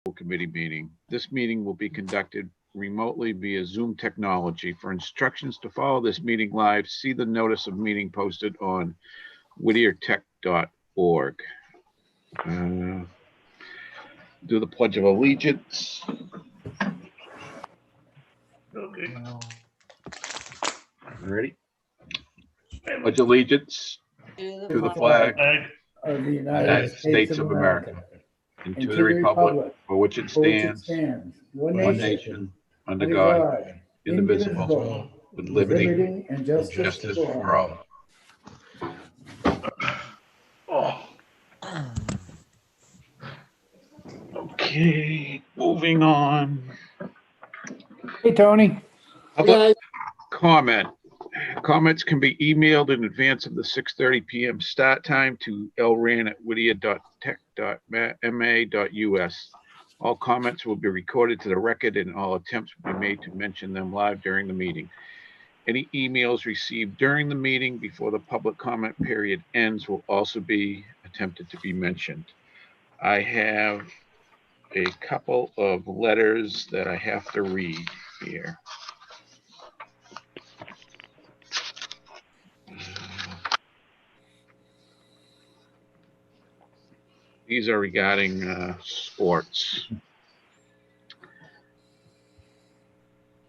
School Committee meeting. This meeting will be conducted remotely via Zoom technology. For instructions to follow this meeting live, see the notice of meeting posted on whittiertech.org. Do the Pledge of Allegiance. Okay. Ready? Pledge allegiance to the flag of the United States of America and to the republic for which it stands, one one nation, nation, under God, indivisible, with liberty and and justice for all. Oh. Okay, moving on. Hey, Tony. Public comment. Comments can be emailed in advance of the 6:30 p.m. start time to lran@whittier.tech.ma.us. All comments will be recorded to the record and all attempts will be made to mention them live during the meeting. Any emails received during the meeting before the public comment period ends will also be attempted to be mentioned. I have a couple of letters that I have to read here. These are regarding sports.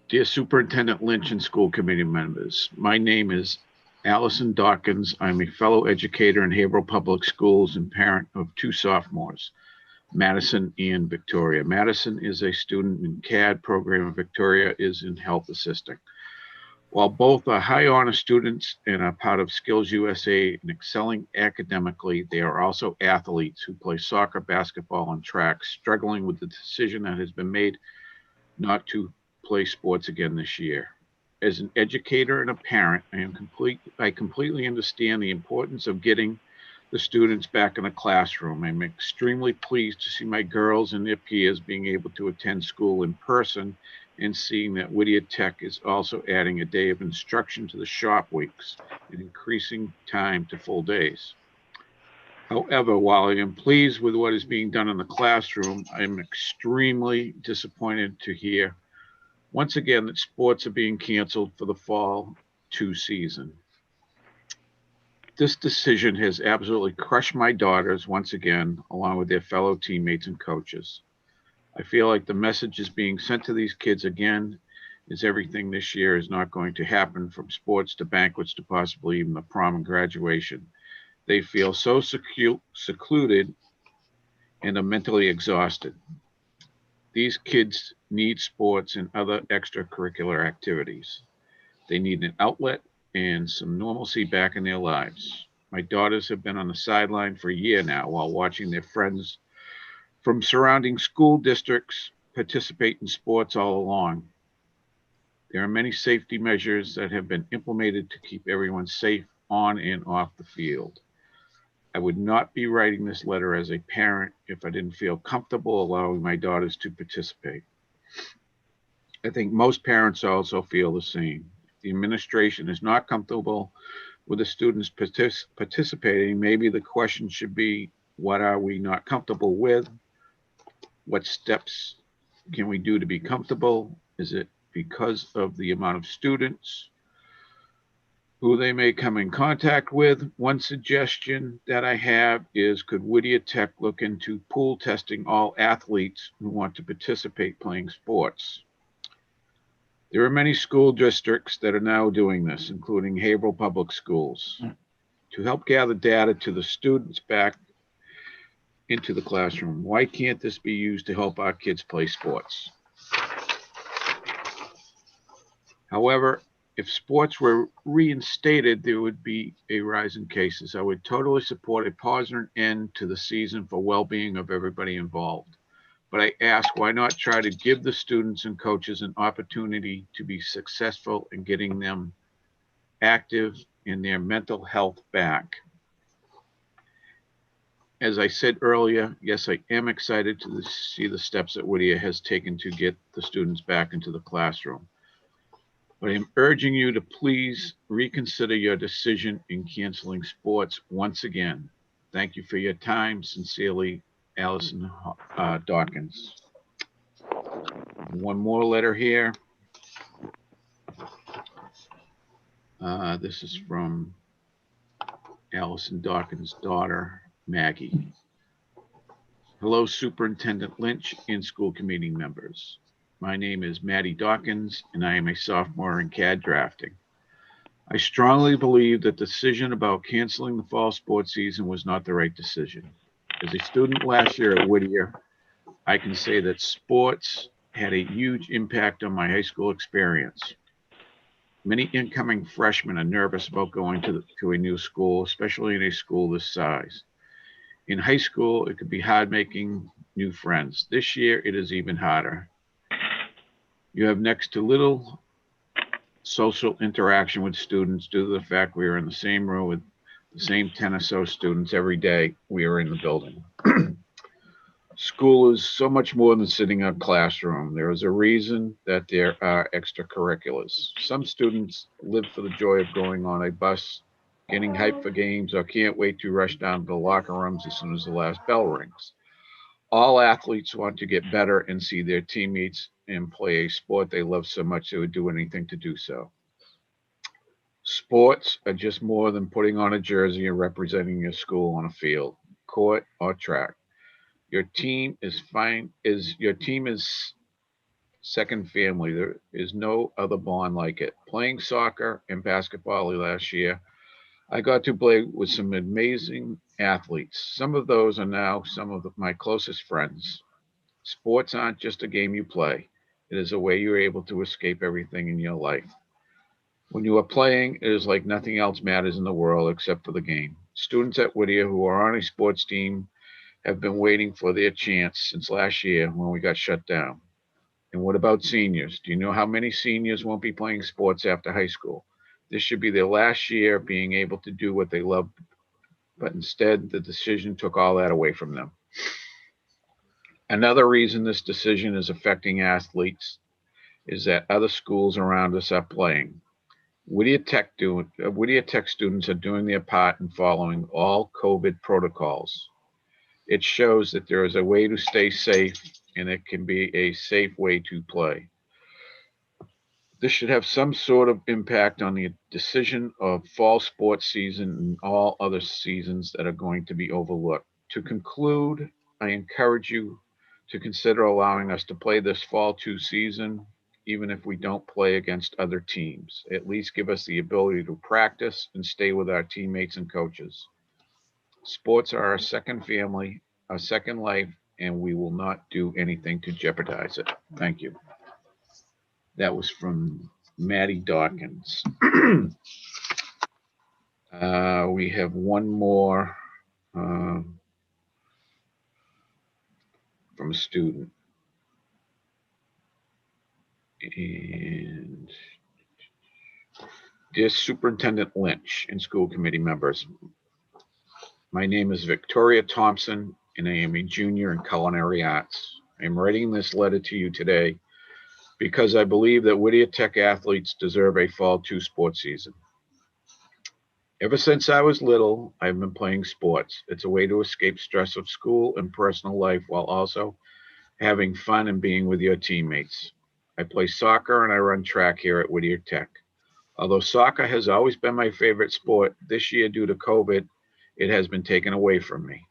Dear Superintendent Lynch and school committee members, my name is Allison Dawkins. I'm a fellow educator in Haverhill Public Schools and parent of two sophomores, Madison and Victoria. Madison is a student in CAD program and Victoria is in health assisting. While both are high honor students and are part of Skills USA and excelling academically, they are also athletes who play soccer, basketball, and track, struggling with the decision that has been made not to play sports again this year. As an educator and a parent, I completely understand the importance of getting the students back in the classroom. I'm extremely pleased to see my girls and their peers being able to attend school in person and seeing that Whittier Tech is also adding a day of instruction to the shop weeks and increasing time to full days. However, while I am pleased with what is being done in the classroom, I'm extremely disappointed to hear once again that sports are being canceled for the fall 2 season. This decision has absolutely crushed my daughters once again, along with their fellow teammates and coaches. I feel like the message is being sent to these kids again is everything this year is not going to happen, from sports to banquets to possibly even the prom and graduation. They feel so secluded and are mentally exhausted. These kids need sports and other extracurricular activities. They need an outlet and some normalcy back in their lives. My daughters have been on the sideline for a year now while watching their friends from surrounding school districts participate in sports all along. There are many safety measures that have been implemented to keep everyone safe on and off the field. I would not be writing this letter as a parent if I didn't feel comfortable allowing my daughters to participate. I think most parents also feel the same. If the administration is not comfortable with the students participating, maybe the question should be, what are we not comfortable with? What steps can we do to be comfortable? Is it because of the amount of students who they may come in contact with? One suggestion that I have is, could Whittier Tech look into pool testing all athletes who want to participate playing sports? There are many school districts that are now doing this, including Haverhill Public Schools, to help gather data to the students back into the classroom. Why can't this be used to help our kids play sports? However, if sports were reinstated, there would be a rise in cases. I would totally support a positive end to the season for well-being of everybody involved. But I ask, why not try to give the students and coaches an opportunity to be successful in getting them active in their mental health back? As I said earlier, yes, I am excited to see the steps that Whittier has taken to get the students back into the classroom. But I am urging you to please reconsider your decision in canceling sports once again. Thank you for your time. Sincerely, Allison Dawkins. One more letter here. This is from Allison Dawkins' daughter, Maggie. Hello, Superintendent Lynch and school committee members. My name is Maddie Dawkins, and I am a sophomore in CAD drafting. I strongly believe that the decision about canceling the fall sports season was not the right decision. As a student last year at Whittier, I can say that sports had a huge impact on my high school experience. Many incoming freshmen are nervous about going to a new school, especially in a school this size. In high school, it could be hard making new friends. This year, it is even harder. You have next to little social interaction with students due to the fact we are in the same room with the same 10 or so students every day we are in the building. School is so much more than sitting in a classroom. There is a reason that there are extracurriculars. Some students live for the joy of going on a bus, getting hyped for games, or can't wait to rush down to the locker rooms as soon as the last bell rings. All athletes want to get better and see their teammates and play a sport they love so much they would do anything to do so. Sports are just more than putting on a jersey and representing your school on a field, court, or track. Your team is second family. There is no other bond like it. Playing soccer and basketball last year, I got to play with some amazing athletes. Some of those are now some of my closest friends. Sports aren't just a game you play. It is a way you're able to escape everything in your life. When you are playing, it is like nothing else matters in the world except for the game. Students at Whittier who are on a sports team have been waiting for their chance since last year when we got shut down. And what about seniors? Do you know how many seniors won't be playing sports after high school? This should be their last year being able to do what they love, but instead the decision took all that away from them. Another reason this decision is affecting athletes is that other schools around us are playing. Whittier Tech students are doing their part in following all COVID protocols. It shows that there is a way to stay safe and it can be a safe way to play. This should have some sort of impact on the decision of fall sports season and all other seasons that are going to be overlooked. To conclude, I encourage you to consider allowing us to play this fall 2 season, even if we don't play against other teams. At least give us the ability to practice and stay with our teammates and coaches. Sports are our second family, our second life, and we will not do anything to jeopardize it. Thank you. That was from Maddie Dawkins. We have one more from a student. And dear Superintendent Lynch and school committee members, my name is Victoria Thompson, and I am a junior in culinary arts. I am writing this letter to you today because I believe that Whittier Tech athletes deserve a fall 2 sports season. Ever since I was little, I've been playing sports. It's a way to escape stress of school and personal life while also having fun and being with your teammates. I play soccer and I run track here at Whittier Tech. Although soccer has always been my favorite sport, this year due to COVID, it has been taken away from me.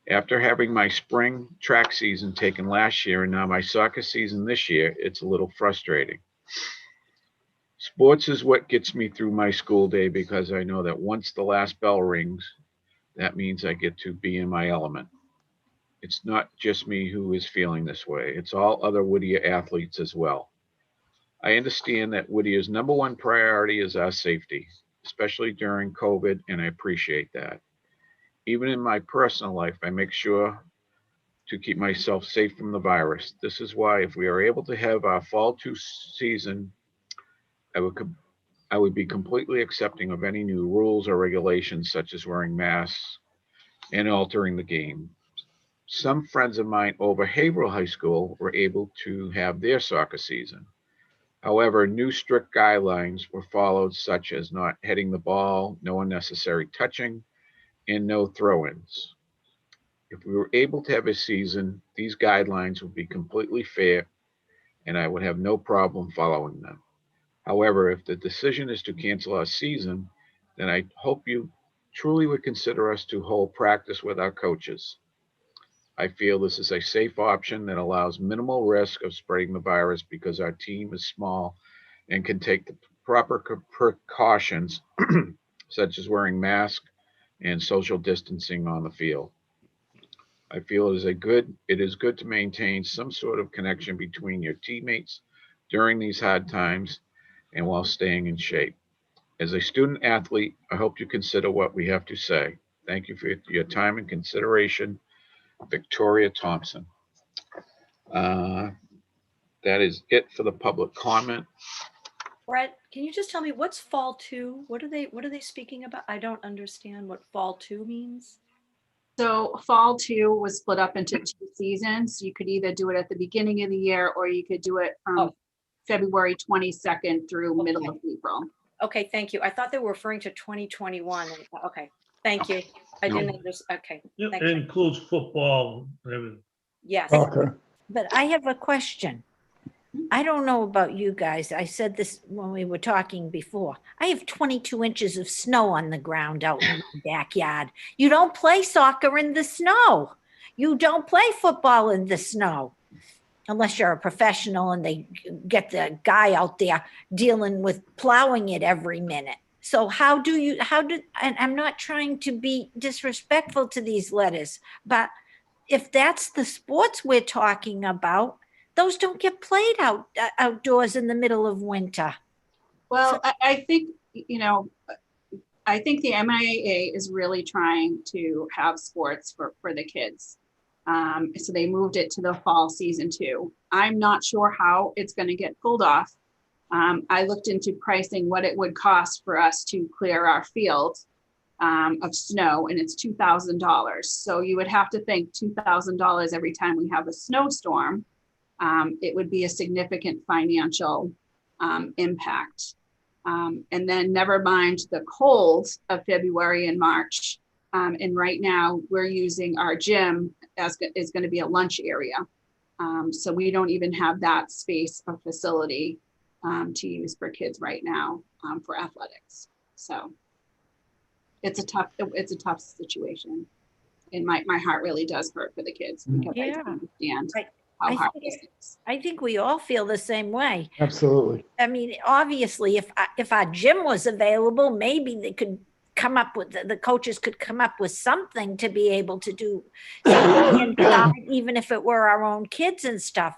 After having my spring track season taken last year and now my soccer season this year, it's a little frustrating. Sports is what gets me through my school day because I know that once the last bell rings, that means I get to be in my element. It's not just me who is feeling this way. It's all other Whittier athletes as well. I understand that Whittier's number one priority is our safety, especially during COVID, and I appreciate that. Even in my personal life, I make sure to keep myself safe from the virus. This is why if we are able to have our fall 2 season, I would be completely accepting of any new rules or regulations such as wearing masks and altering the game. Some friends of mine over Haverhill High School were able to have their soccer season. However, new strict guidelines were followed, such as not heading the ball, no unnecessary touching, and no throw-ins. If we were able to have a season, these guidelines would be completely fair and I would have no problem following them. However, if the decision is to cancel our season, then I hope you truly would consider us to hold practice with our coaches. I feel this is a safe option that allows minimal risk of spreading the virus because our team is small and can take the proper precautions, such as wearing masks and social distancing on the field. I feel it is good to maintain some sort of connection between your teammates during these hard times and while staying in shape. As a student athlete, I hope you consider what we have to say. Thank you for your time and consideration, Victoria Thompson. Uh, that is it for the public comment. Brett, can you just tell me what's fall two? What are they speaking about? I don't understand what fall two means. So fall two was split up into 2 seasons. You could either do it at the beginning of the year or you could do it from February 22nd through middle of April. Okay, thank you. I thought they were referring to 2021. Okay, thank you. I didn't understand. Okay. Yep, thank it you. includes football, everything. Yes. Okay. But I have a question. I don't know about you guys. I said this when we were talking before. I have 22 inches of snow on the ground out in my backyard. You don't play soccer in the snow. You don't play football in the snow. Unless you're a professional and they get the guy out there dealing with plowing it every minute. So and I'm not trying to be disrespectful to these letters, but if that's the sports we're talking about, those don't get played outdoors in the middle of winter. Well, I think, I think the MIAA is really trying to have sports for the kids. So they moved it to the fall season too. I'm not sure how it's going to get pulled off. I looked into pricing what it would cost for us to clear our field of snow, and it's $2,000. So you would have to think $2,000 every time we have a snowstorm. It would be a significant financial impact. And then never mind the cold of February and March. And right now we're using our gym is going to be a lunch area. So we don't even have that space or facility to use for kids right now for athletics. So it's a tough situation. And my heart really does hurt for the kids because I Yeah. understand Right. how hard this is. I think we all feel the same way. Absolutely. I mean, obviously, if our gym was available, maybe they could come up with the coaches could come up with something to be able to do inside, even if it were our own kids and stuff.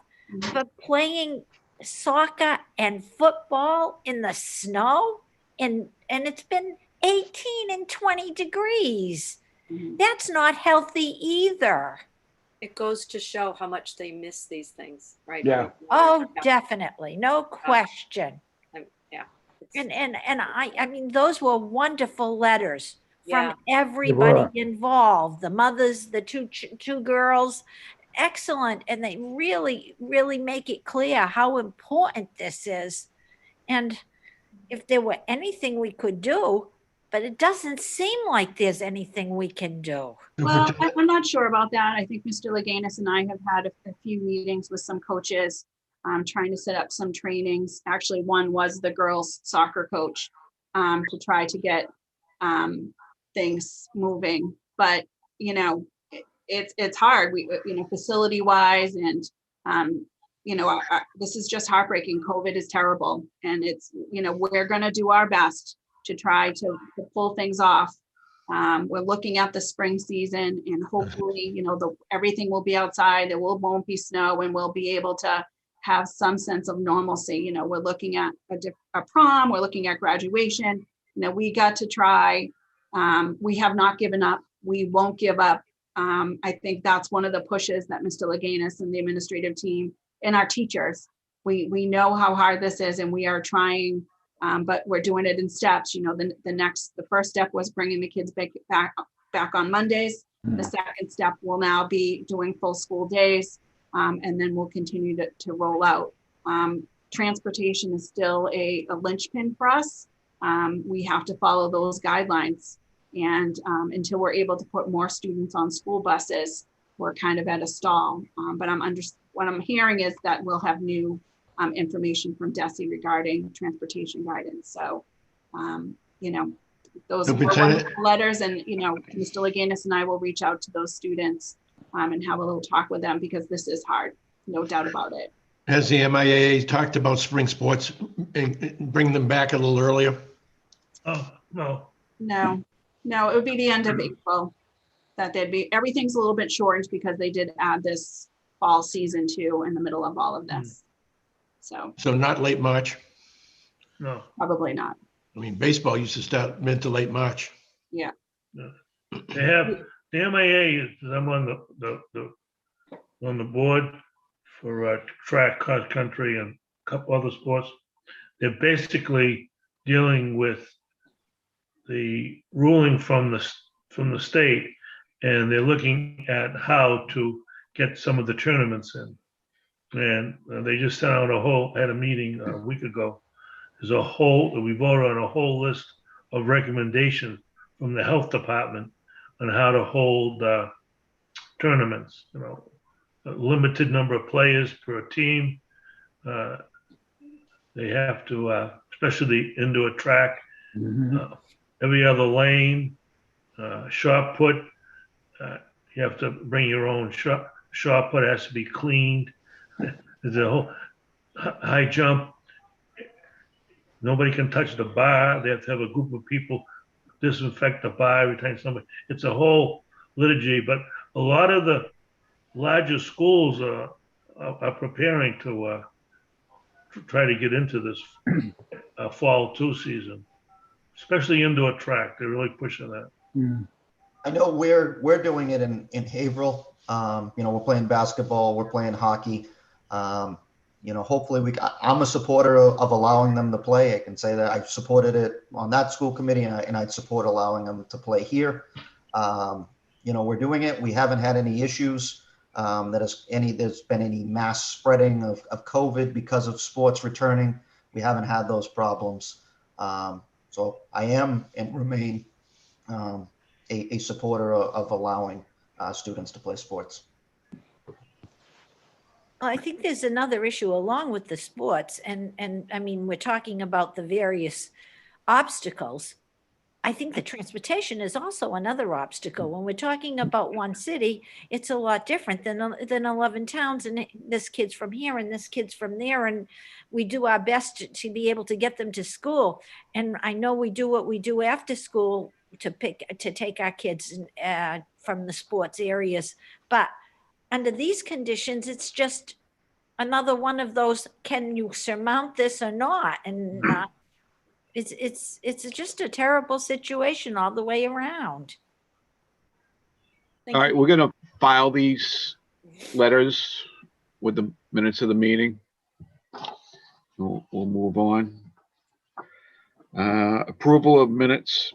But playing soccer and football in the snow and it's been 18 and 20 degrees. That's not healthy either. It goes to show how much they miss these things, right? Yeah. Oh, definitely. No question. Yeah. And I mean, those were wonderful letters Yeah. from everybody They involved, the mothers, the two girls, excellent. And they really, really make it clear how important this is. And if there were anything we could do, but it doesn't seem like there's anything we can do. Well, I'm not sure about that. I think Mr. Leganis and I have had a few meetings with some coaches, trying to set up some trainings. Actually, one was the girls soccer coach, to try to get things moving. But it's hard. We facility wise and this is just heartbreaking. COVID is terrible, and it's we're going to do our best to try to pull things off. We're looking at the spring season, and hopefully, everything will be outside. There won't be snow, and we'll be able to have some sense of normalcy. We're looking at a prom. We're looking at graduation. We got to try. We have not given up. We won't give up. I think that's one of the pushes that Mr. Leganis and the administrative team and our teachers. We know how hard this is, and we are trying. But we're doing it in steps. The first step was bringing the kids back on Mondays. The second step will now be doing full school days, and then we'll continue to roll out. Transportation is still a linchpin for us. We have to follow those guidelines. And until we're able to put more students on school buses, we're kind of at a stall. But what I'm hearing is that we'll have new information from DESE regarding transportation guidance. So, those were wonderful letters, and Mr. Leganis and I will reach out to those students and have a little talk with them, because this is hard, no doubt about it. Has the MIAA talked about spring sports and bring them back a little earlier? Oh, no. No, it would be the end of April that everything's a little bit shortened, because they did add this fall season too in the middle of all of this. So not late March? No. probably not. I mean, baseball used to start mid to late March. Yeah. They have, the MIA, I'm on the board for track, cross country, and a couple other sports. They're basically dealing with the ruling from the state, and they're looking at how to get some of the tournaments in. And they just sent out had a meeting a week ago. We voted on a whole list of recommendations from the health department on how to hold tournaments, a limited number of players per team. They have to, especially the indoor track, every other lane, shot put, you have to bring your own shot put, has to be cleaned. There's a whole high jump. Nobody can touch the bar. They have to have a group of people disinfect the bar every time somebody. It's a whole liturgy, but a lot of the larger schools are preparing to try to get into this fall 2 season, especially indoor track. They're really pushing that. I know we're doing it in Haverhill. We're playing basketball, we're playing hockey. Hopefully I'm a supporter of allowing them to play. I can say that I've supported it on that school committee, and I'd support allowing them to play here. We're doing it. We haven't had any issues. There's been any mass spreading of COVID because of sports returning. We haven't had those problems. So I am and remain a supporter of allowing students to play sports. Well, I think there's another issue along with the sports, and I mean, we're talking about the various obstacles. I think the transportation is also another obstacle. When we're talking about one city, it's a lot different than 11 towns, and this kid's from here and this kid's from there, and we do our best to be able to get them to school. And I know we do what we do after school to take our kids from the sports areas, but under these conditions, it's just another one of those, can you surmount this or not? And it's just a terrible situation all the way around. Thank All right, you. we're gonna file these letters with the minutes of the meeting. We'll move on. Approval of minutes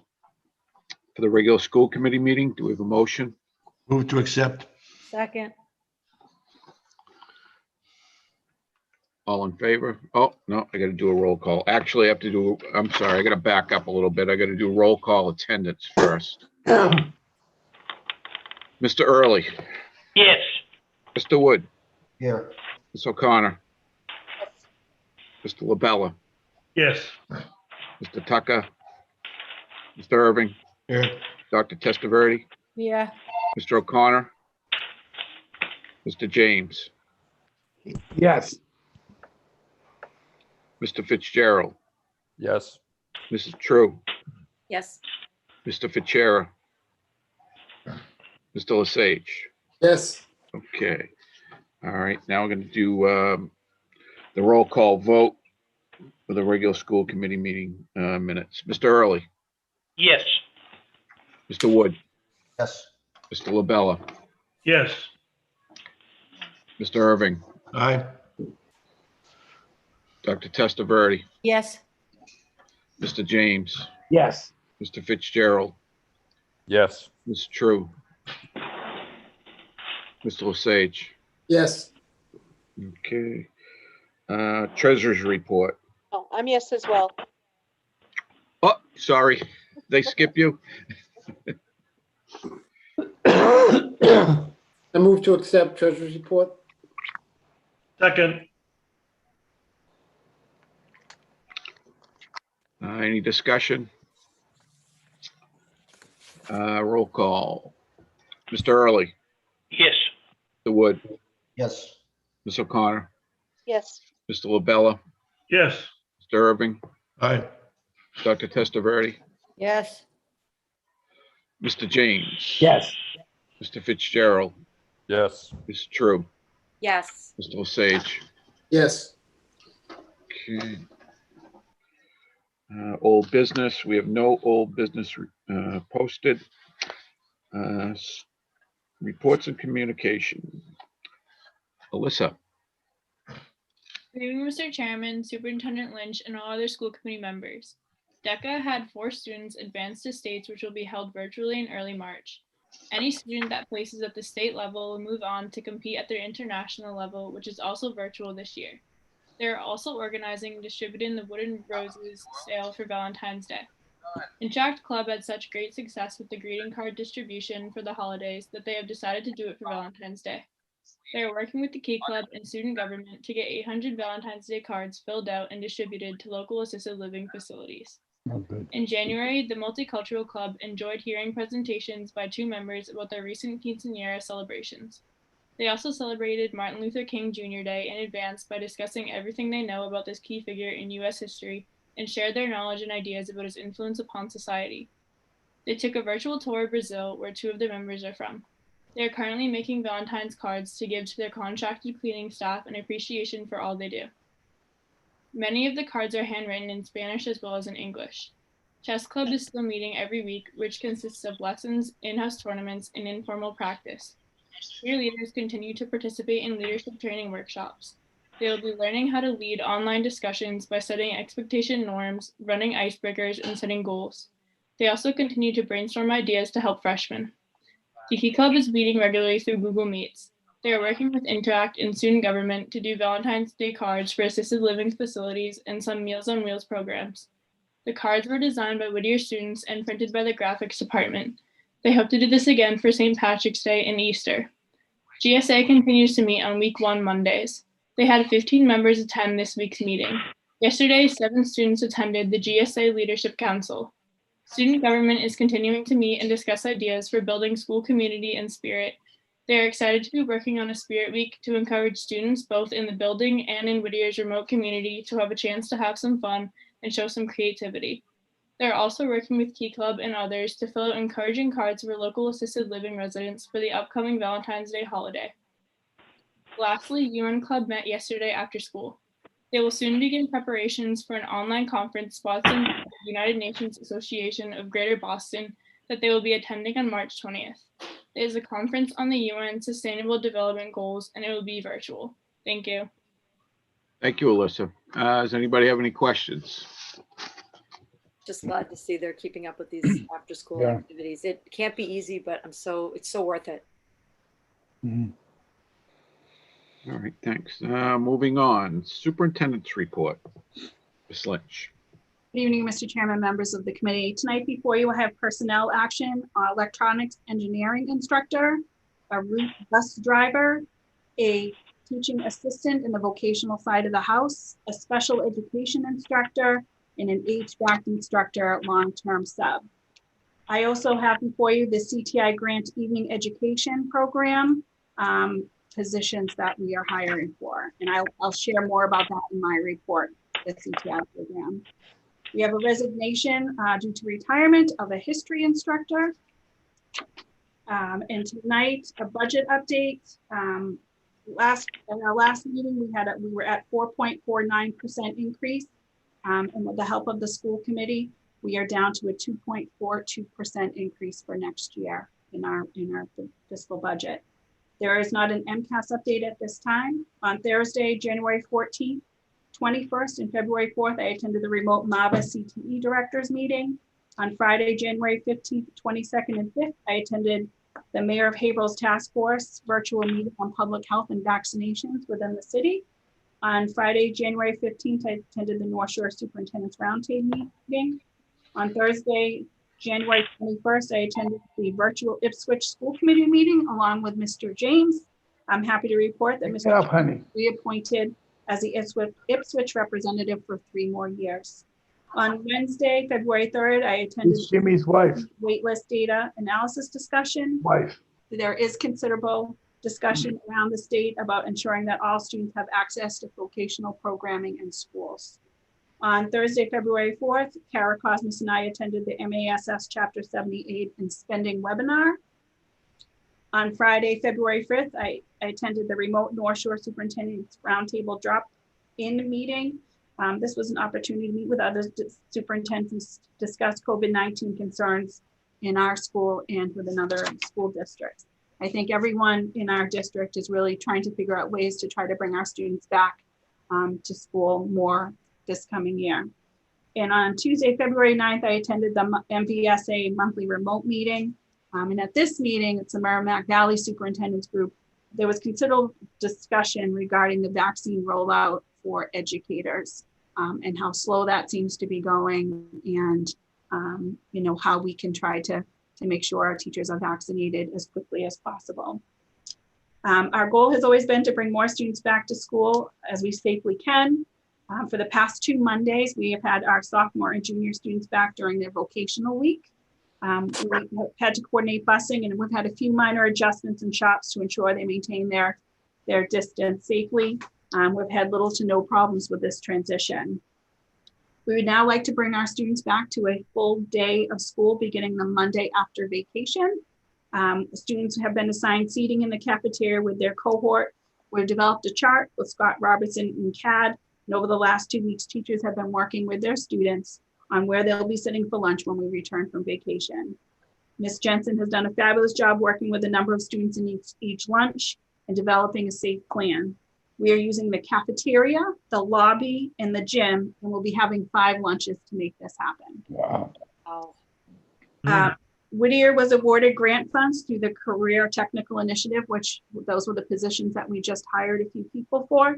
for the regular school committee meeting. Do we have a motion? Move to accept. Second. All in favor? Oh, no, I gotta do a roll call. Actually, I have to do, I'm sorry, I gotta back up a little bit. I gotta do roll call attendance first. Mr. Early, Yes. Mr. Wood, Here. Ms. O'Connor, Mr. LaBella, Yes. Mr. Tucker, Mr. Irving, Here. Dr. Testaverde, Yeah. Mr. O'Connor, Mr. James, Yes. Mr. Fitzgerald, Yes. Mrs. True, Yes. Mr. Fitzgerald, Mr. Lesage. Yes. Okay. All right, now we're going to do the roll call vote for the regular school committee meeting minutes. Mr. Early, Yes. Mr. Wood, Yes. Mr. LaBella, Yes. Mr. Irving, Aye. Dr. Testaverde, Yes. Mr. James, Yes. Mr. Fitzgerald, Yes. Ms. True, Mr. Lesage. Yes. Okay. Treasurer's report. Oh, I'm yes as well. Oh, sorry. They skip you? I move to accept treasurer's report. Second, Any discussion? Roll call. Mr. Early, Yes. Mr. Wood, Yes. Ms. O'Connor, Yes. Mr. LaBella, yes. Mr. Irving, Aye. Dr. Testaverde, Yes. Mr. James. Yes. Mr. Fitzgerald, Yes. Ms. True, Yes. Mr. Lesage. Yes. Okay. Old business, we have no old business posted. Reports and communication. Alyssa, Good evening, Mr. Chairman, Superintendent Lynch, and all other school committee members. DECA had 4 students advance to states, which will be held virtually in early March. Any student that places at the state level will move on to compete at their international level, which is also virtual this year. They are also organizing and distributing the Wooden Roses sale for Valentine's Day. Interact Club had such great success with the greeting card distribution for the holidays that they have decided to do it for Valentine's Day. They are working with the Key Club and student government to get 800 Valentine's Day cards filled out and distributed to local assisted living facilities. Oh, good. In January, the Multicultural Club enjoyed hearing presentations by 2 members about their recent quinceañera celebrations. They also celebrated Martin Luther King Jr. Day in advance by discussing everything they know about this key figure in U.S. history and shared their knowledge and ideas about his influence upon society. They took a virtual tour of Brazil, where 2 of the members are from. They are currently making Valentine's cards to give to their contracted cleaning staff in appreciation for all they do. Many of the cards are handwritten in Spanish as well as in English. Chess Club is still meeting every week, which consists of lessons, in-house tournaments, and informal practice. Cheerleaders continue to participate in leadership training workshops. They will be learning how to lead online discussions by setting expectation norms, running icebreakers, and setting goals. They also continue to brainstorm ideas to help freshmen. Kiki Club is meeting regularly through Google Meets. They are working with Interact and student government to do Valentine's Day cards for assisted living facilities and some Meals on Wheels programs. The cards were designed by Whittier students and printed by the graphics department. They hope to do this again for St. Patrick's Day and Easter. GSA continues to meet on week 1 Mondays. They had 15 members attend this week's meeting. Yesterday, 7 students attended the Gsa Leadership Council. Student government is continuing to meet and discuss ideas for building school community and spirit. They are excited to be working on a spirit week to encourage students both in the building and in Whittier's remote community to have a chance to have some fun and show some creativity. They're also working with Key Club and others to fill out encouraging cards for local assisted living residents for the upcoming Valentine's Day holiday. Lastly, UN Club met yesterday after school. They will soon begin preparations for an online conference sponsored by the United Nations Association of Greater Boston that they will be attending on March 20th. It is a conference on the UN Sustainable Development Goals, and it will be virtual. Thank you. thank you, Alyssa. Does anybody have any questions? Just glad to see they're keeping up with these after school Yeah. activities. It can't be easy, but it's so worth it. Mhm. All right, thanks. Moving on, superintendent's report. Ms. Lynch. Good evening, Mr. Chairman, members of the committee. Tonight before you, I have personnel action, electronics engineering instructor, a route bus driver, a teaching assistant in the vocational side of the house, a special education instructor, and an HVAC instructor long-term sub. I also have before you the CTI grant evening education program positions that we are hiring for. And I'll share more about that in my report, the CTI program. We have a resignation due to retirement of a history instructor. And tonight, a budget update. In our last meeting, we were at 4.49% increase. And with the help of the school committee, we are down to a 2.42% increase for next year in our fiscal budget. There is not an MCAS update at this time. On Thursday, January 14th, 21st, and February 4th, I attended the remote MAVA CTE directors meeting. On Friday, January 15th, 22nd, and 5th, I attended the Mayor of Haverhill's Task Force virtual meeting on public health and vaccinations within the city. On Friday, January 15th, I attended the North Shore Superintendent's Roundtable meeting. On Thursday, January 21st, I attended the virtual Ipswich School Committee meeting along with Mr. James. I'm happy to report that Mr. James was reappointed as the Ipswich representative for 3 more years. On Wednesday, February 3rd, I attended Jimmy's wife. waitlist data analysis discussion. Wife. There is considerable discussion around the state about ensuring that all students have access to vocational programming in schools. On Thursday, February 4th, Kara Cosmas and I attended the MASS Chapter 78 and Spending webinar. On Friday, February 5th, I attended the remote North Shore Superintendent's Roundtable drop-in meeting. This was an opportunity to meet with other superintendents to discuss COVID-19 concerns in our school and with another school district. I think everyone in our district is really trying to figure out ways to try to bring our students back to school more this coming year. And on Tuesday, February 9th, I attended the MVSA monthly remote meeting. And at this meeting, it's the Merrimack Valley Superintendent's Group. There was considerable discussion regarding the vaccine rollout for educators and how slow that seems to be going, and you know, how we can try to make sure our teachers are vaccinated as quickly as possible. Our goal has always been to bring more students back to school as we safely can. For the past 2 Mondays, we have had our sophomore and junior students back during their vocational week. We had to coordinate busing, and we've had a few minor adjustments in shops to ensure they maintain their distance safely. We've had little to no problems with this transition. We would now like to bring our students back to a full day of school beginning the Monday after vacation. Students have been assigned seating in the cafeteria with their cohort. We've developed a chart with Scott Robertson and CAD. And over the last 2 weeks, teachers have been working with their students on where they'll be sitting for lunch when we return from vacation. Ms. Jensen has done a fabulous job working with a number of students in each lunch and developing a safe plan. We are using the cafeteria, the lobby, and the gym, and we'll be having 5 lunches to make this happen. Wow. Whittier was awarded grant funds through the Career Technical Initiative, which those were the positions that we just hired a few people for,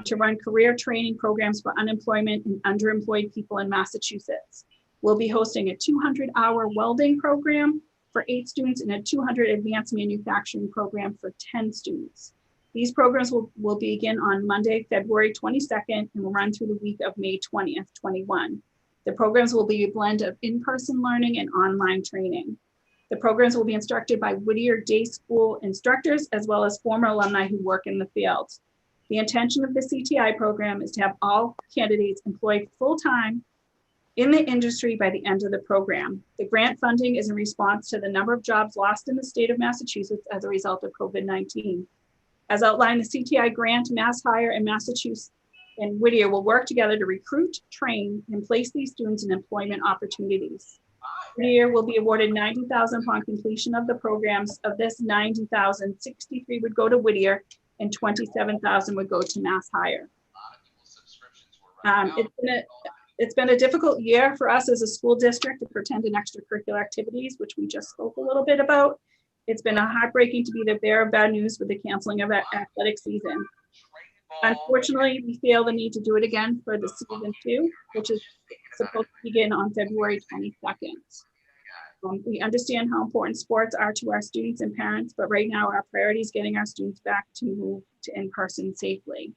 to run career training programs for unemployment and underemployed people in Massachusetts. We'll be hosting a 200-hour welding program for 8 students and a 200 advanced manufacturing program for 10 students. These programs will begin on Monday, February 22nd, and will run through the week of May 20th, 21. The programs will be a blend of in-person learning and online training. The programs will be instructed by Whittier Day School instructors, as well as former alumni who work in the field. The intention of the CTI program is to have all candidates employed full-time in the industry by the end of the program. The grant funding is in response to the number of jobs lost in the state of Massachusetts as a result of COVID-19. As outlined, the CTI grant, Mass Hire, and Massachusetts and Whittier will work together to recruit, train, and place these students in employment opportunities. Whittier will be awarded $90,000 upon completion of the programs. Of this $90,000, $63,000 would go to Whittier and $27,000 would go to Mass Hire. It's been a difficult year for us as a school district to pretend in extracurricular activities, which we just spoke a little bit about. It's been heartbreaking to be the bearer of bad news with the canceling of our athletic season. Unfortunately, we feel the need to do it again for the season 2, which is supposed to begin on February 22nd. We understand how important sports are to our students and parents, but right now our priority is getting our students back to move to in-person safely.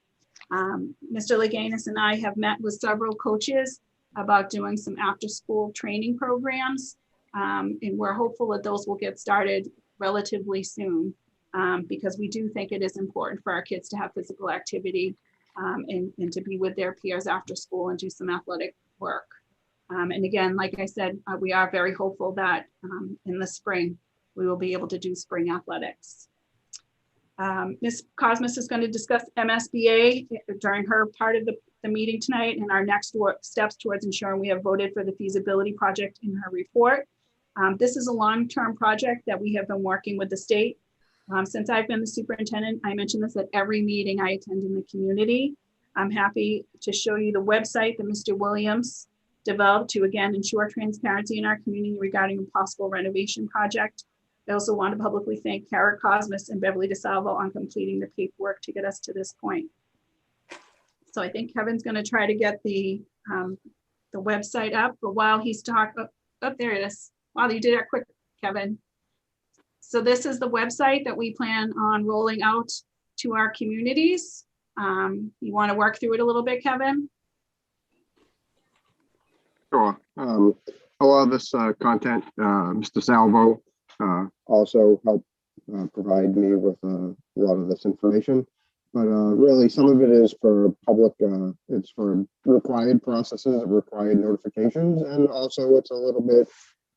Mr. Leganis and I have met with several coaches about doing some after-school training programs, and we're hopeful that those will get started relatively soon, because we do think it is important for our kids to have physical activity and to be with their peers after school and do some athletic work. And again, like I said, we are very hopeful that in the spring, we will be able to do spring athletics. Ms. Cosmas is going to discuss MSBA during her part of the meeting tonight and our next steps towards ensuring we have voted for the feasibility project in her report. This is a long-term project that we have been working with the state. Since I've been the superintendent, I mention this at every meeting I attend in the community. I'm happy to show you the website that Mr. Williams developed to, again, ensure transparency in our community regarding a possible renovation project. I also want to publicly thank Kara Cosmas and Beverly DeSalvo on completing the paperwork to get us to this point. So I think Kevin's going to try to get the website up, but while he's oh, there it is. Wow, you did it quick, Kevin. So this is the website that we plan on rolling out to our communities. You want to work through it a little bit, Kevin? Sure. A lot of this content, Mr. Salvo also helped provide me with a lot of this information. But really, some of it is for public, it's for required processes, required notifications, and also it's a little bit,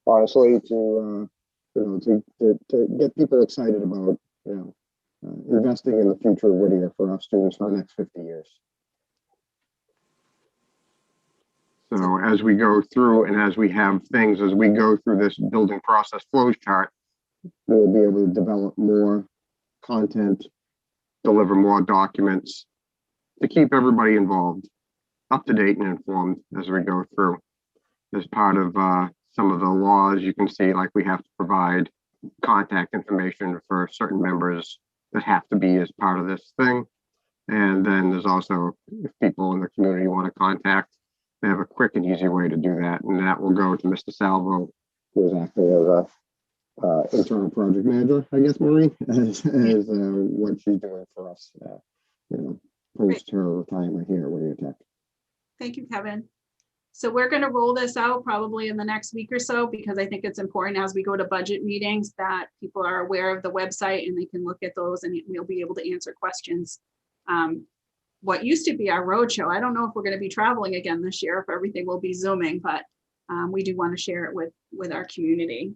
honestly, to get people excited about, investing in the future of Whittier for our students for the next 50 years. So as we go through and as we have things, as we go through this building process flows chart, we'll be able to develop more content, deliver more documents to keep everybody involved, up to date and informed as we go through. As part of some of the laws, you can see like we have to provide contact information for certain members that have to be as part of this thing. And then there's also, if people in the community want to contact, they have a quick and easy way to do that. And that will go to Mr. Salvo, who is acting as internal project manager, I guess, Maureen, as what she's doing for us, post her retirement here at Whittier Tech. Thank you, Kevin. So we're going to roll this out probably in the next week or so, because I think it's important as we go to budget meetings that people are aware of the website and they can look at those and we'll be able to answer questions. What used to be our roadshow, I don't know if we're going to be traveling again this year, if everything will be Zooming, but we do want to share it with our community.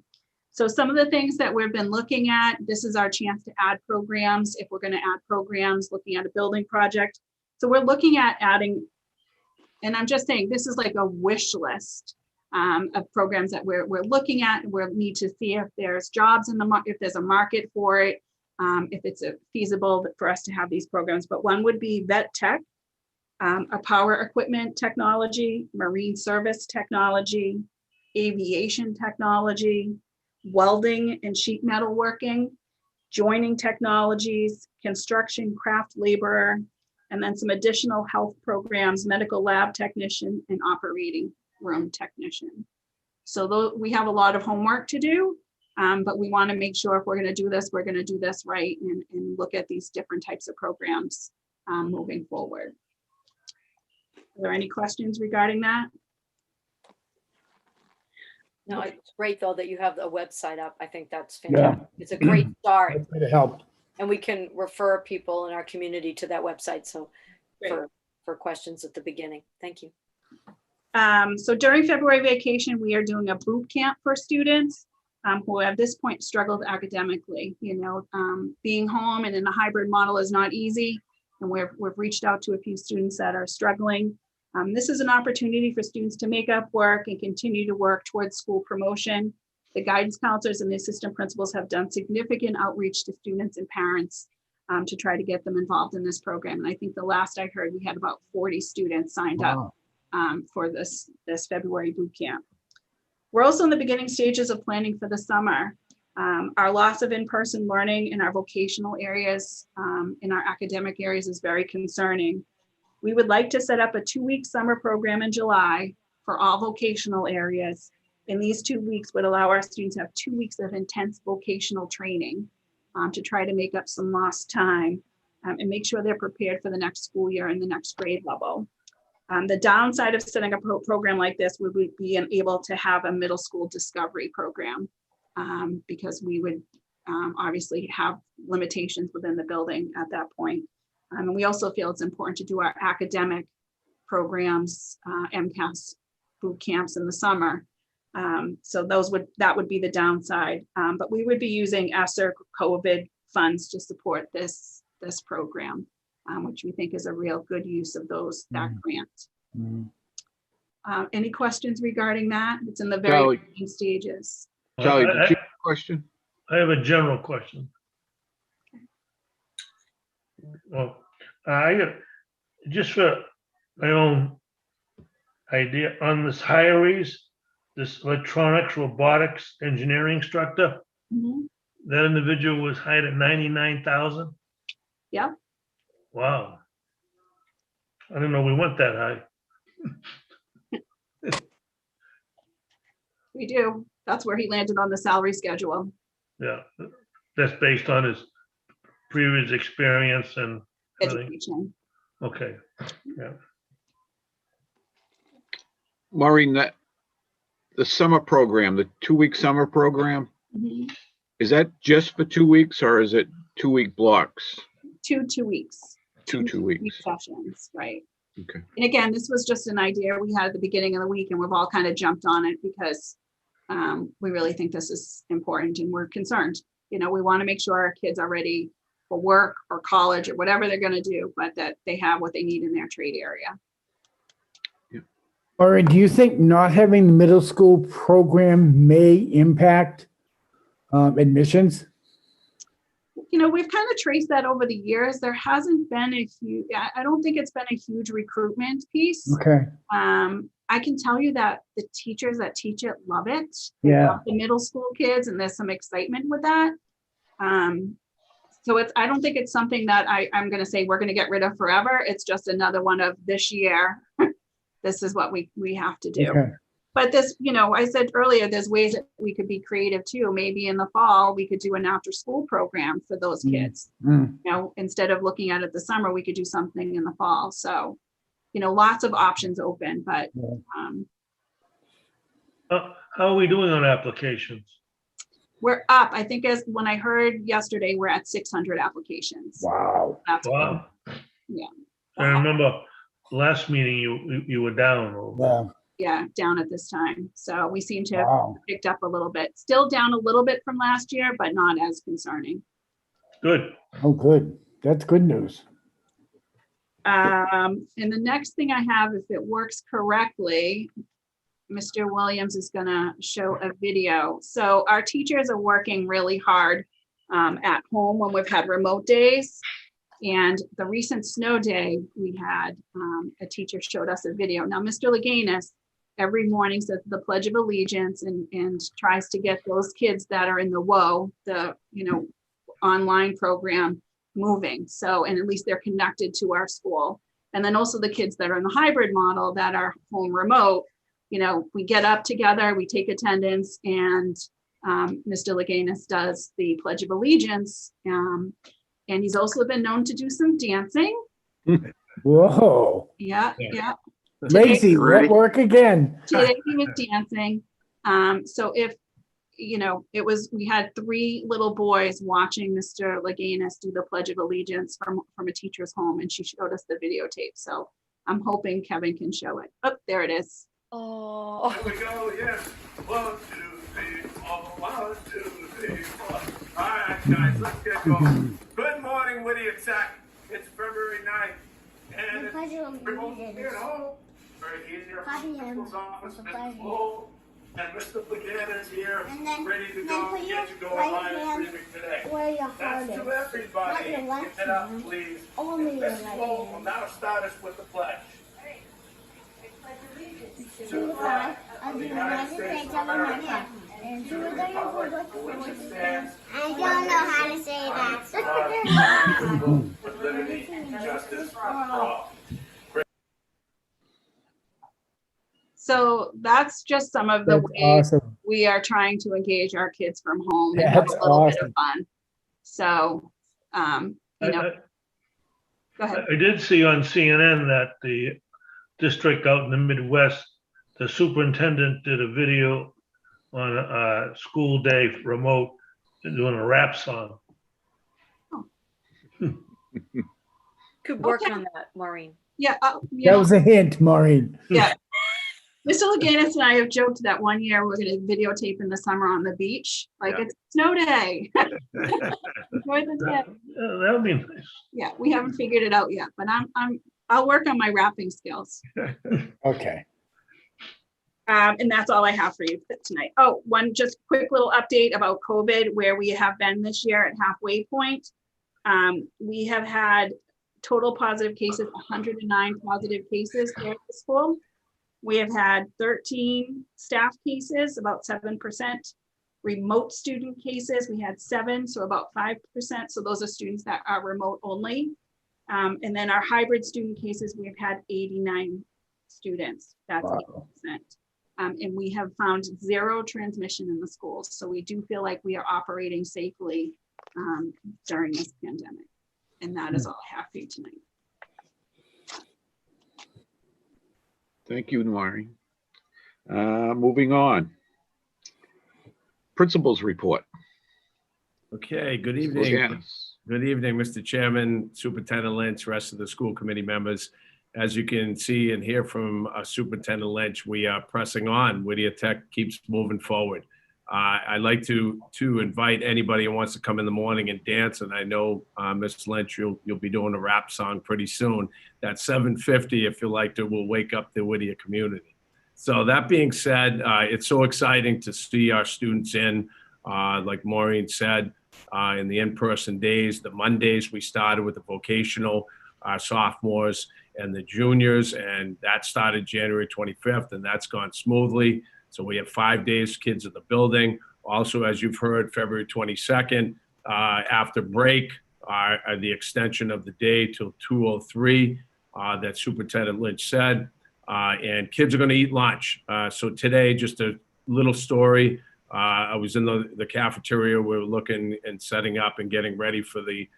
So some of the things that we've been looking at, this is our chance to add programs. If we're going to add programs, looking at a building project. So we're looking at adding, and I'm just saying, this is like a wish list of programs that we're looking at. We need to see if there's jobs in the market, if there's a market for it, if it's feasible for us to have these programs. But one would be vet tech, a power equipment technology, marine service technology, aviation technology, welding and sheet metal working, joining technologies, construction craft laborer, and then some additional health programs, medical lab technician, and operating room technician. So we have a lot of homework to do, but we want to make sure if we're going to do this, we're going to do this right and look at these different types of programs moving forward. Are there any questions regarding that? No, it's great though that you have a website up. I think that's fantastic. Yeah. It's a great start. It helped. And we can refer people in our community to that website. So for questions at the beginning. Thank you. So during February vacation, we are doing a boot camp for students who at this point struggled academically. Being home and in a hybrid model is not easy. And we've reached out to a few students that are struggling. This is an opportunity for students to make up work and continue to work towards school promotion. The guidance counselors and the assistant principals have done significant outreach to students and parents to try to get them involved in this program. And I think the last I heard, we had about 40 students signed up for this February boot camp. We're also in the beginning stages of planning for the summer. Our loss of in-person learning in our vocational areas, in our academic areas is very concerning. We would like to set up a 2-week summer program in July for all vocational areas. And these 2 weeks would allow our students to have 2 weeks of intense vocational training to try to make up some lost time and make sure they're prepared for the next school year and the next grade level. The downside of setting up a program like this would be able to have a middle school discovery program because we would obviously have limitations within the building at that point. And we also feel it's important to do our academic programs, MCAS boot camps in the summer. So that would be the downside. But we would be using ESSER COVID funds to support this program, which we think is a real good use of that grant. Any questions regarding that? It's in the very beginning stages. Charlie, did you have a question? I have a general question. Well, I got just for my own idea on this Hirees, this electronics robotics engineering instructor. That individual was hired at 99,000. Yeah. Wow. I didn't know we went that high. We do. That's where he landed on the salary schedule. Yeah, that's based on his previous experience and everything. Education. Okay, yeah. Maureen, the summer program, the 2-week summer program, Mhm. is that just for 2 weeks or is it 2-week blocks? 2 weeks. Two week weeks. sessions, right? Okay. And again, this was just an idea we had at the beginning of the week, and we've all kind of jumped on it because we really think this is important and we're concerned. You know, we want to make sure our kids are ready for work or college or whatever they're going to do, but that they have what they need in their trade area. Or do you think not having the middle school program may impact admissions? You know, we've kind of traced that over the years. There hasn't been a huge, I don't think it's been a huge recruitment piece. Okay. I can tell you that the teachers that teach it love it. They Yeah. love the middle school kids, and there's some excitement with that. So I don't think it's something that I'm going to say we're going to get rid of forever. It's just another one of this year. This is what we have to do. Okay. But this, you know, I said earlier, there's ways that we could be creative too. Maybe in the fall, we could do an after school program for those kids. Mm. You know, instead of looking at it the summer, we could do something in the fall. So, you know, lots of options open, but How are we doing on applications? we're up. I think as when I heard yesterday, we're at 600 applications. Wow. That's Wow. Yeah. I remember last meeting you were down. Yeah. Yeah, down at this time. So we seem to have Wow. picked up a little bit. Still down a little bit from last year, but not as concerning. Good. Oh, good. That's good news. And the next thing I have, if it works correctly, Mr. Williams is going to show a video. So our teachers are working really hard at home when we've had remote days. And the recent snow day, we had a teacher showed us a video. Now, Mr. Leganis every morning says the Pledge of Allegiance and tries to get those kids that are in the WOA, the online program, moving. So, and at least they're connected to our school. And then also the kids that are in the hybrid model that are home remote, you know, we get up together, we take attendance, and Mr. Leganis does the Pledge of Allegiance. And he's also been known to do some dancing. Whoa. Yeah. Lacey, Ready? work again. Today he was dancing. So if, you know, we had 3 little boys watching Mr. Leganis do the Pledge of Allegiance from a teacher's home, and she showed us the videotape. So I'm hoping Kevin can show it. Oh, there it is. Oh. Here we go, yes. 1, 2, 3, 4. 1, 2, 3, 4. All right, guys, let's get going. Good morning, Whittier Tech. It's February 9th, and it's remote here at home. Right here, principal's office, Mr. Full, and Mr. Leganis is here, ready to go, get you going live streaming today. That's to everybody. Give it up, please. Mr. Full will now start us with the pledge. To the flag of the United States of America and to the republic for which it stands. I don't know how to say that. With liberty and justice for all. So that's just some of the That's ways awesome. we are trying to engage our kids from home and have That's a little bit of awesome. fun. So, you know, go ahead. I did see on CNN that the district out in the Midwest, the superintendent did a video on a school day remote doing a rap song. Could work Okay. on that, Maureen. Yeah, That was a hint, Maureen. yeah. Mr. Leganis and I have joked that one year we're going to videotape in the summer on the beach, like Yeah. it's snow day. Enjoy the day. That would be nice. Yeah, we haven't figured it out yet, but I'll work on my rapping skills. Okay. And that's all I have for you tonight. Oh, one just quick little update about COVID, where we have been this year at halfway point. We have had total positive cases, 109 positive cases here at the school. We have had 13 staff cases, about 7%. Remote student cases, we had 7, so about 5%. So those are students that are remote only. And then our hybrid student cases, we've had 89 students. That's Wow. 8%. And we have found 0 transmission in the schools. So we do feel like we are operating safely during this pandemic. And that is all I have for you tonight. Thank you, Norrie. Moving on. Principals report. Okay, good evening. Janice. Good evening, Mr. Chairman, Superintendent Lynch, rest of the school committee members. As you can see and hear from Superintendent Lynch, we are pressing on. Whittier Tech keeps moving forward. I'd like to invite anybody who wants to come in the morning and dance. And I know, Ms. Lynch, you'll be doing a rap song pretty soon. That 7:50, if you like to, will wake up the Whittier community. So that being said, it's so exciting to see our students in, like Maureen said, in the in-person days. The Mondays, we started with the vocational sophomores and the juniors, and that started January 25th, and that's gone smoothly. So we have 5 days, kids in the building. Also, as you've heard, February 22nd, after break, the extension of the day till 2:03 that Superintendent Lynch said, and kids are gonna eat lunch. So today, just a little story. I was in the cafeteria. We were looking and setting up and getting ready for the